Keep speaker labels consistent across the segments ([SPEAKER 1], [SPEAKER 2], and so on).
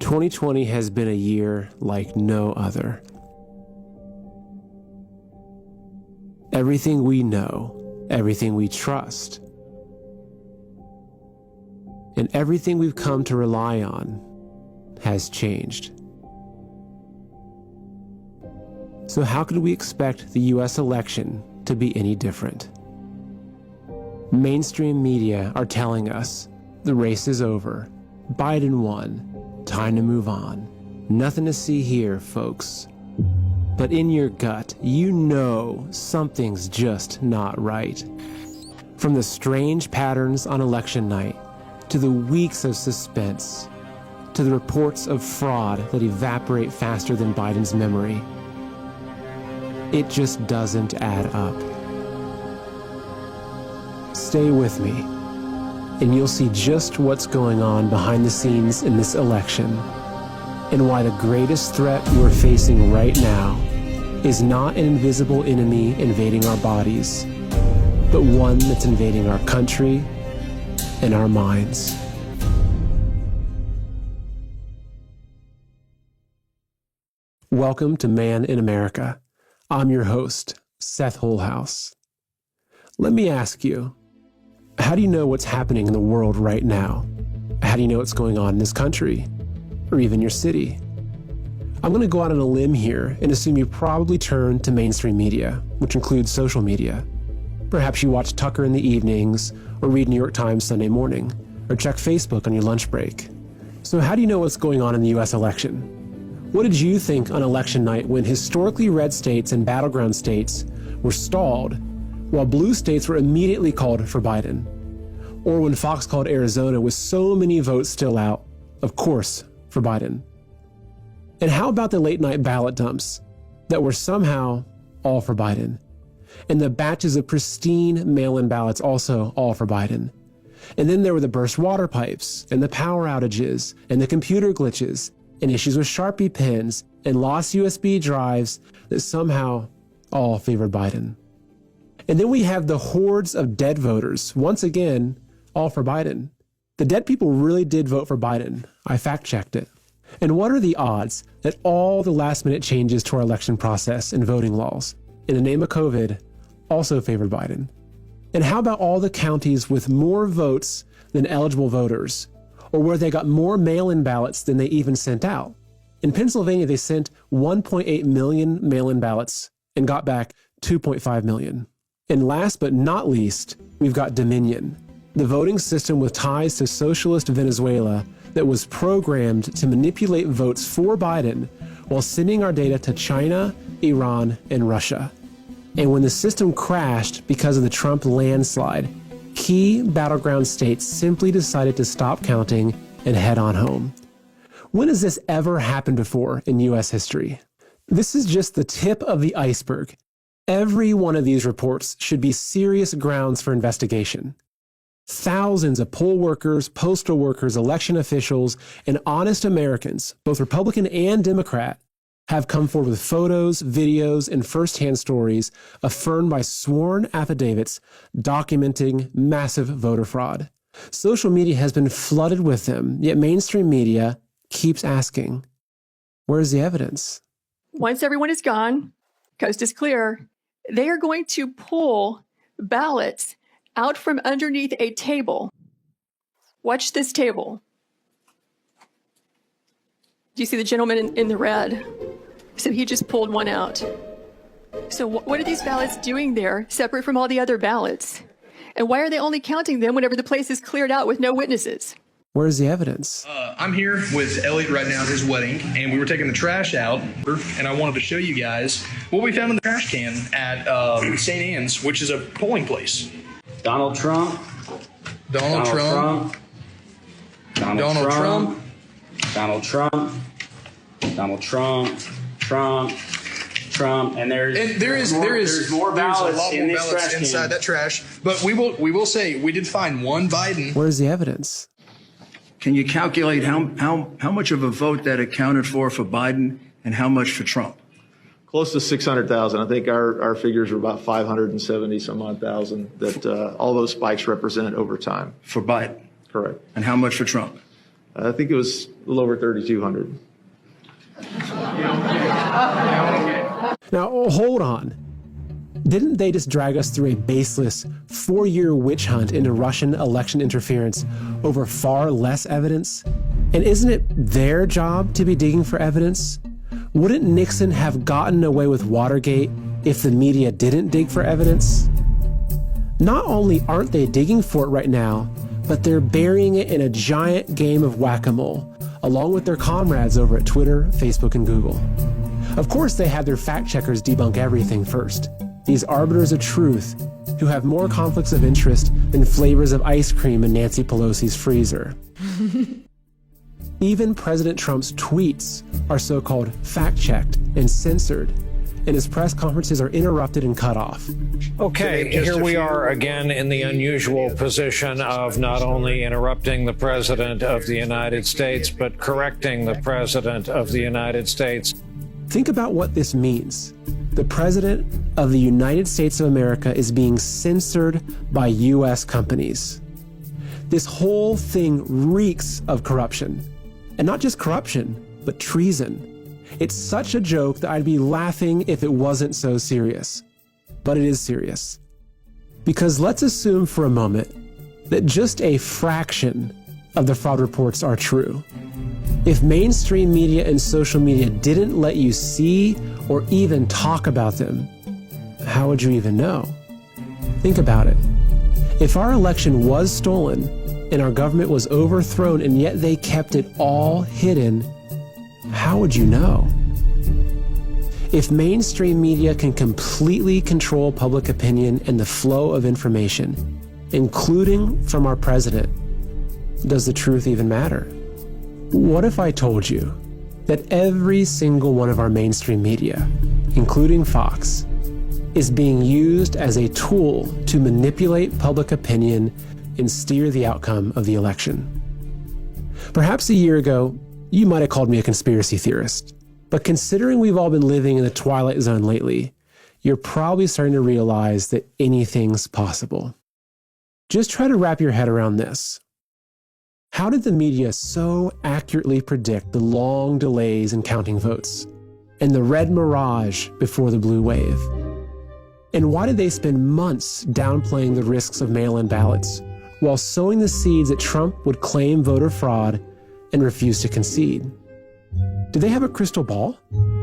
[SPEAKER 1] 2020 has been a year like no other. Everything we know, everything we trust, and everything we've come to rely on has changed. So how could we expect the US election to be any different? Mainstream media are telling us the race is over, Biden won, time to move on. Nothing to see here, folks. But in your gut, you know something's just not right. From the strange patterns on election night, to the weeks of suspense, to the reports of fraud that evaporate faster than Biden's memory, it just doesn't add up. Stay with me, and you'll see just what's going on behind the scenes in this election, and why the greatest threat we're facing right now is not an invisible enemy invading our bodies, but one that's invading our country and our minds. Welcome to Man in America. I'm your host, Seth Holhouse. Let me ask you, how do you know what's happening in the world right now? How do you know what's going on in this country, or even your city? I'm going to go out on a limb here and assume you probably turn to mainstream media, which includes social media. Perhaps you watch Tucker in the evenings, or read New York Times Sunday morning, or check Facebook on your lunch break. So how do you know what's going on in the US election? What did you think on election night when historically red states and battleground states were stalled, while blue states were immediately called for Biden? Or when Fox called Arizona with so many votes still out, of course, for Biden? And how about the late night ballot dumps that were somehow all for Biden? And the batches of pristine mail-in ballots also all for Biden? And then there were the burst water pipes, and the power outages, and the computer glitches, and issues with Sharpie pens, and lost USB drives that somehow all favored Biden. And then we have the hordes of dead voters, once again, all for Biden. The dead people really did vote for Biden. I fact-checked it. And what are the odds that all the last-minute changes to our election process and voting laws, in the name of COVID, also favored Biden? And how about all the counties with more votes than eligible voters, or where they got more mail-in ballots than they even sent out? In Pennsylvania, they sent 1.8 million mail-in ballots and got back 2.5 million. And last but not least, we've got Dominion, the voting system with ties to socialist Venezuela that was programmed to manipulate votes for Biden while sending our data to China, Iran, and Russia. And when the system crashed because of the Trump landslide, key battleground states simply decided to stop counting and head on home. When has this ever happened before in U.S. history? This is just the tip of the iceberg. Every one of these reports should be serious grounds for investigation. Thousands of poll workers, postal workers, election officials, and honest Americans, both Republican and Democrat, have come forward with photos, videos, and firsthand stories affirmed by sworn affidavits documenting massive voter fraud. Social media has been flooded with them, yet mainstream media keeps asking, where's the evidence?
[SPEAKER 2] Once everyone is gone, coast is clear, they are going to pull ballots out from underneath a table. Watch this table. Do you see the gentleman in the red? So he just pulled one out. So what are these ballots doing there, separate from all the other ballots? And why are they only counting them whenever the place is cleared out with no witnesses?
[SPEAKER 1] Where's the evidence?
[SPEAKER 3] I'm here with Elliot right now at his wedding, and we were taking the trash out, and I wanted to show you guys what we found in the trash can at St. Anne's, which is a polling place.
[SPEAKER 4] Donald Trump.
[SPEAKER 3] Donald Trump.
[SPEAKER 4] Donald Trump. Donald Trump. Donald Trump. Trump. And there's more ballots in this trash can.
[SPEAKER 3] Inside that trash. But we will say we did find one Biden.
[SPEAKER 1] Where's the evidence?
[SPEAKER 5] Can you calculate how much of a vote that accounted for Biden and how much for Trump?
[SPEAKER 6] Close to 600,000. I think our figures are about 570 some odd thousand that all those spikes represent over time.
[SPEAKER 5] For Biden?
[SPEAKER 6] Correct.
[SPEAKER 5] And how much for Trump?
[SPEAKER 6] I think it was a little over 3,200.
[SPEAKER 1] Now, hold on. Didn't they just drag us through a baseless 4-year witch hunt into Russian election interference over far less evidence? And isn't it their job to be digging for evidence? Wouldn't Nixon have gotten away with Watergate if the media didn't dig for evidence? Not only aren't they digging for it right now, but they're burying it in a giant game of whack-a-mole, along with their comrades over at Twitter, Facebook, and Google. Of course, they had their fact-checkers debunk everything first. These arbiters of truth who have more conflicts of interest than flavors of ice cream in Nancy Pelosi's freezer. Even President Trump's tweets are so-called fact-checked and censored, and his press conferences are interrupted and cut off.
[SPEAKER 7] Okay, here we are again in the unusual position of not only interrupting the President of the United States, but correcting the President of the United States.
[SPEAKER 1] Think about what this means. The President of the United States of America is being censored by U.S. companies. This whole thing reeks of corruption. And not just corruption, but treason. It's such a joke that I'd be laughing if it wasn't so serious. But it is serious. Because let's assume for a moment that just a fraction of the fraud reports are true. If mainstream media and social media didn't let you see or even talk about them, how would you even know? Think about it. If our election was stolen and our government was overthrown and yet they kept it all hidden, how would you know? If mainstream media can completely control public opinion and the flow of information, including from our president, does the truth even matter? What if I told you that every single one of our mainstream media, including Fox, is being used as a tool to manipulate public opinion and steer the outcome of the election? Perhaps a year ago, you might have called me a conspiracy theorist. But considering we've all been living in the twilight zone lately, you're probably starting to realize that anything's possible. Just try to wrap your head around this. How did the media so accurately predict the long delays in counting votes and the red mirage before the blue wave? And why did they spend months downplaying the risks of mail-in ballots while sowing the seeds that Trump would claim voter fraud and refuse to concede? Did they have a crystal ball?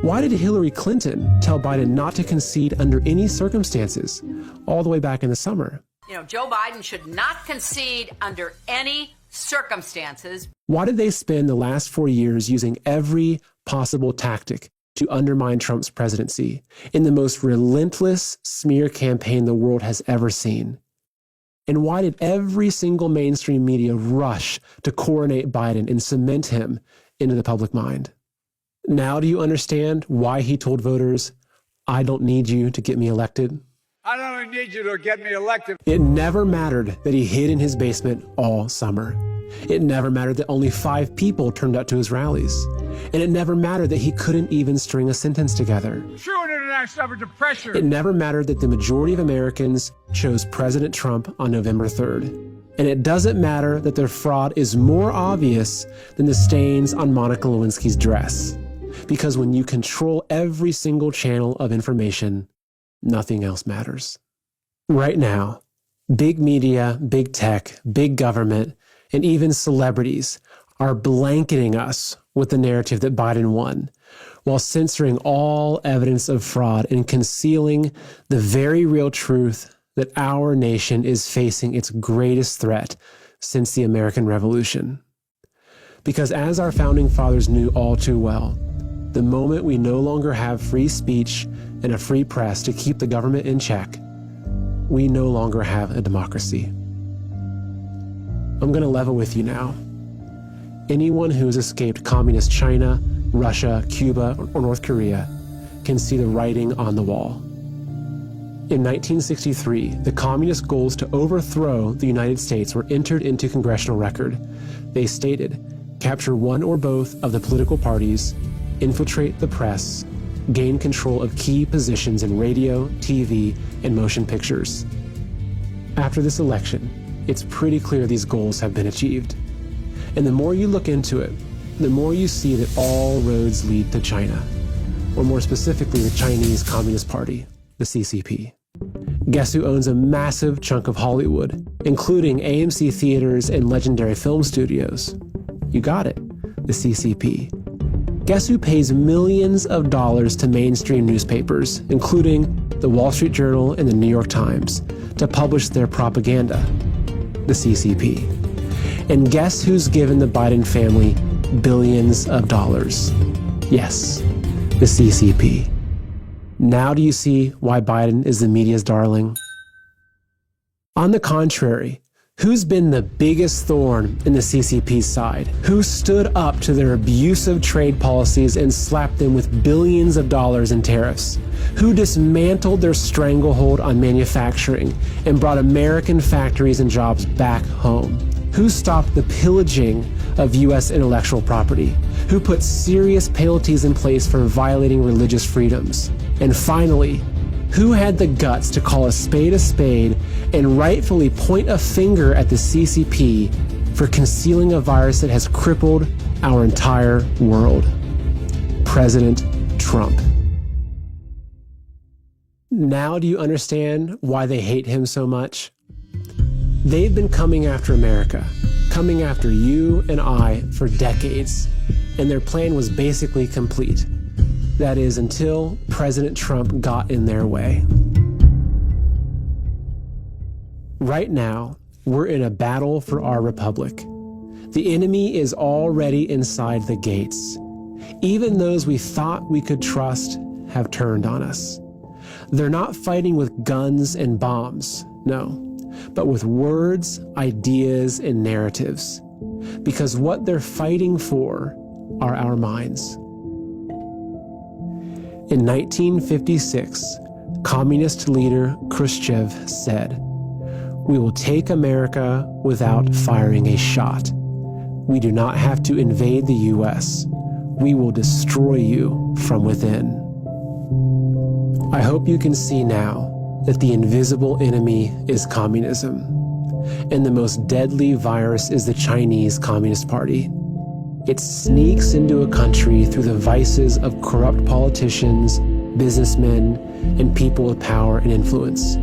[SPEAKER 1] Why did Hillary Clinton tell Biden not to concede under any circumstances all the way back in the summer?
[SPEAKER 8] Joe Biden should not concede under any circumstances.
[SPEAKER 1] Why did they spend the last 4 years using every possible tactic to undermine Trump's presidency in the most relentless smear campaign the world has ever seen? And why did every single mainstream media rush to coronate Biden and cement him into the public mind? Now do you understand why he told voters, "I don't need you to get me elected"?
[SPEAKER 9] I don't need you to get me elected.
[SPEAKER 1] It never mattered that he hid in his basement all summer. It never mattered that only 5 people turned out to his rallies. And it never mattered that he couldn't even string a sentence together.
[SPEAKER 9] True international effort to pressure.
[SPEAKER 1] It never mattered that the majority of Americans chose President Trump on November 3rd. And it doesn't matter that their fraud is more obvious than the stains on Monica Lewinsky's dress. Because when you control every single channel of information, nothing else matters. Right now, big media, big tech, big government, and even celebrities are blanketing us with the narrative that Biden won, while censoring all evidence of fraud and concealing the very real truth that our nation is facing its greatest threat since the American Revolution. Because as our founding fathers knew all too well, the moment we no longer have free speech and a free press to keep the government in check, we no longer have a democracy. I'm going to level with you now. Anyone who has escaped communist China, Russia, Cuba, or North Korea can see the writing on the wall. In 1963, the communist goals to overthrow the United States were entered into congressional record. They stated, capture one or both of the political parties, infiltrate the press, gain control of key positions in radio, TV, and motion pictures. After this election, it's pretty clear these goals have been achieved. And the more you look into it, the more you see that all roads lead to China, or more specifically, the Chinese Communist Party, the CCP. Guess who owns a massive chunk of Hollywood, including AMC theaters and legendary film studios? You got it, the CCP. Guess who pays millions of dollars to mainstream newspapers, including the Wall Street Journal and the New York Times, to publish their propaganda? The CCP. And guess who's given the Biden family billions of dollars? Yes, the CCP. Now do you see why Biden is the media's darling? On the contrary, who's been the biggest thorn in the CCP's side? Who stood up to their abusive trade policies and slapped them with billions of dollars in tariffs? Who dismantled their stranglehold on manufacturing and brought American factories and jobs back home? Who stopped the pillaging of U.S. intellectual property? Who put serious penalties in place for violating religious freedoms? And finally, who had the guts to call a spade and rightfully point a finger at the CCP for concealing a virus that has crippled our entire world? President Trump. Now do you understand why they hate him so much? They've been coming after America, coming after you and I for decades, and their plan was basically complete. That is, until President Trump got in their way. Right now, we're in a battle for our republic. The enemy is already inside the gates. Even those we thought we could trust have turned on us. They're not fighting with guns and bombs, no, but with words, ideas, and narratives. Because what they're fighting for are our minds. In 1956, communist leader Khrushchev said, "We will take America without firing a shot. We do not have to invade the U.S. We will destroy you from within." I hope you can see now that the invisible enemy is communism, and the most deadly virus is the Chinese Communist Party. It sneaks into a country through the vices of corrupt politicians, businessmen, and people with power and influence.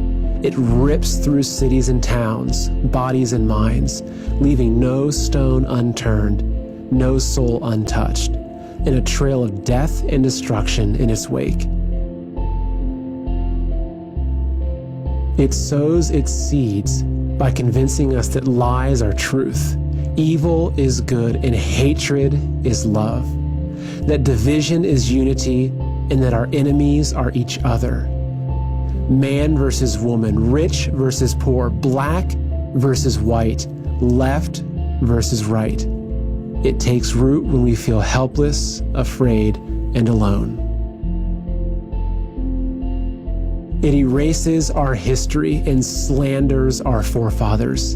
[SPEAKER 1] It rips through cities and towns, bodies and minds, leaving no stone unturned, no soul untouched, and a trail of death and destruction in its wake. It sows its seeds by convincing us that lies are truth, evil is good, and hatred is love, that division is unity, and that our enemies are each other. Man versus woman, rich versus poor, black versus white, left versus right. It takes root when we feel helpless, afraid, and alone. It erases our history and slanders our forefathers,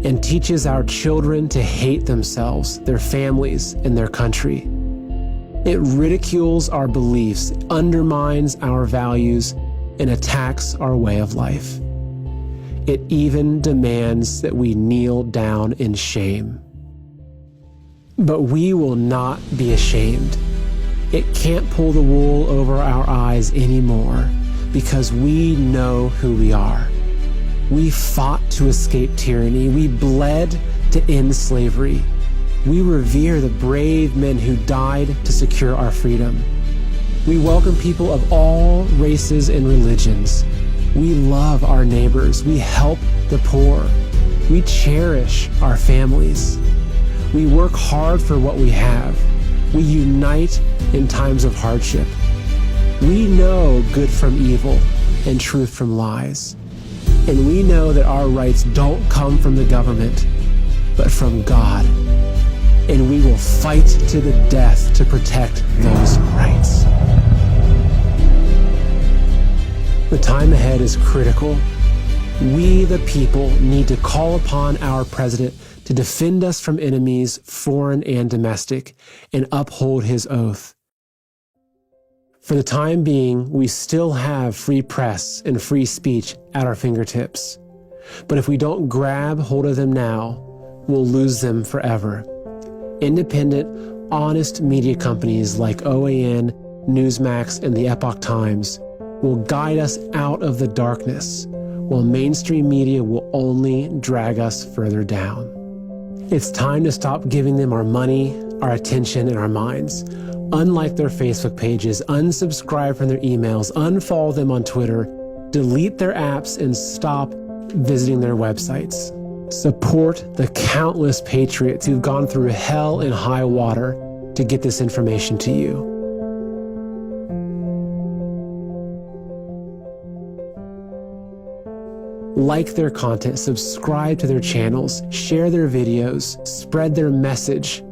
[SPEAKER 1] and teaches our children to hate themselves, their families, and their country. It ridicules our beliefs, undermines our values, and attacks our way of life. It even demands that we kneel down in shame. But we will not be ashamed. It can't pull the wool over our eyes anymore, because we know who we are. We fought to escape tyranny. We bled to end slavery. We revere the brave men who died to secure our freedom. We welcome people of all races and religions. We love our neighbors. We help the poor. We cherish our families. We work hard for what we have. We unite in times of hardship. We know good from evil and truth from lies. And we know that our rights don't come from the government, but from God. And we will fight to the death to protect those rights. The time ahead is critical. We, the people, need to call upon our president to defend us from enemies, foreign and domestic, and uphold his oath. For the time being, we still have free press and free speech at our fingertips. But if we don't grab hold of them now, we'll lose them forever. Independent, honest media companies like OAN, Newsmax, and the Epoch Times will guide us out of the darkness, while mainstream media will only drag us further down. It's time to stop giving them our money, our attention, and our minds. Unlike their Facebook pages, unsubscribe from their emails, unfollow them on Twitter, delete their apps, and stop visiting their websites. Support the countless patriots who've gone through hell and high water to get this information to you. Like their content, subscribe to their channels, share their videos, spread their message.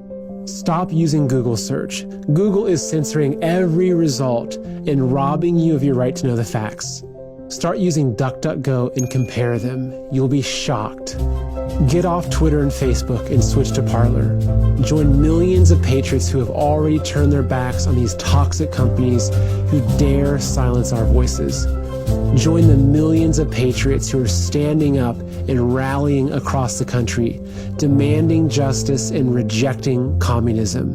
[SPEAKER 1] Stop using Google search. Google is censoring every result and robbing you of your right to know the facts. Start using DuckDuckGo and compare them. You'll be shocked. Get off Twitter and Facebook and switch to Parler. Join millions of patriots who have already turned their backs on these toxic companies who dare silence our voices. Join the millions of patriots who are standing up and rallying across the country, demanding justice and rejecting communism.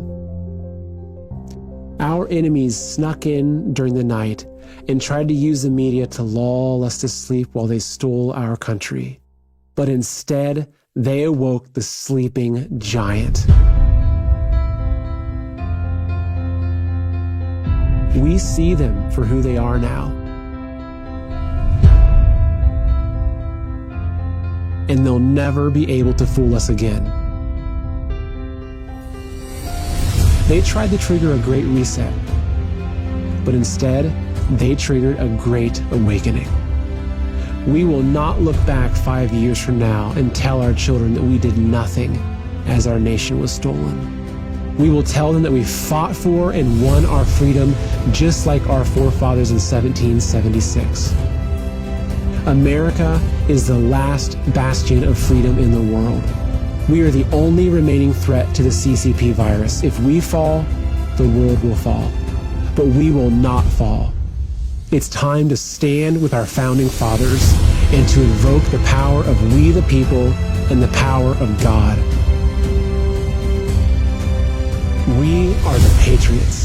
[SPEAKER 1] Our enemies snuck in during the night and tried to use the media to lull us to sleep while they stole our country. But instead, they awoke the sleeping giant. We see them for who they are now. And they'll never be able to fool us again. They tried to trigger a great reset, but instead, they triggered a great awakening. We will not look back 5 years from now and tell our children that we did nothing as our nation was stolen. We will tell them that we fought for and won our freedom just like our forefathers in 1776. America is the last bastion of freedom in the world. We are the only remaining threat to the CCP virus. If we fall, the world will fall. But we will not fall. It's time to stand with our founding fathers and to invoke the power of we the people and the power of God. We are the patriots.